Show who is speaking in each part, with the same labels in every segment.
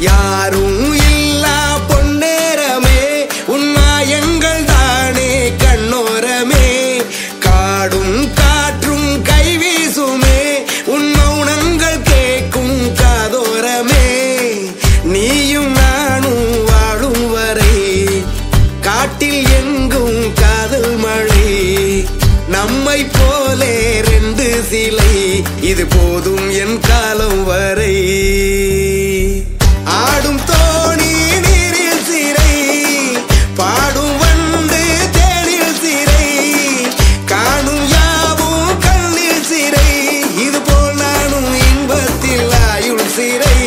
Speaker 1: யாரும் இல்லா பொன்னேரமே உன் மாயங்கள் தானே கண்ணோரமே. காடும் காற்றும் கைவீசுமே உன் மௌனங்கள் கேட்கும் காதோரமே. நீயும் நானும் வாழும் வரை காட்டில் எங்கும் காதல் மழை. நம்மை போலே ரெண்டு சிலை இது போதும் என் காலம் வரை. ஆடும் தோணி நீரில் சிறை பாடும் வண்டு தேனில் சிறை காணும் யாவும் கண்ணில் சிறை. இது போல் நானும் இன்பத்தில் ஆயுள் சிறை.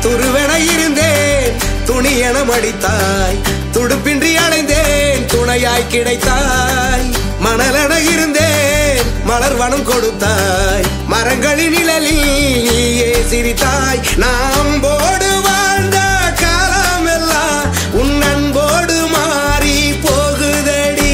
Speaker 1: துருவென இருந்தேன் துணியென மடித்தாய் துடுப்பின்றி அடைந்தேன் துணையாய் கிடைத்தாய். மணலென இருந்தேன் மலர்வனம் கொடுத்தாய் மரங்களின் நிழலில் நீயே சிரித்தாய். நாம் போடு வாழ்ந்த காலமெல்லாம் உன் அன்போடு மாறி போகுதடி.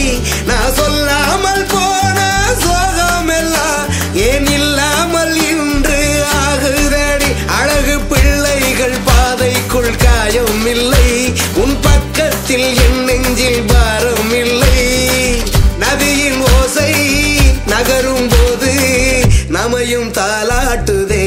Speaker 1: நான் சொல்லாமல் போன சோகமெல்லாம் ஏன் இல்லாமல் இன்று ஆகுதடி. அழகு பிள்ளைகள் பாதைக்குள் காயம் இல்லை உன் பக்கத்தில் என் நெஞ்சில் பாரம் இல்லை. நதியின் ஓசை நகரும் போது நமையும் தாலாட்டுதே.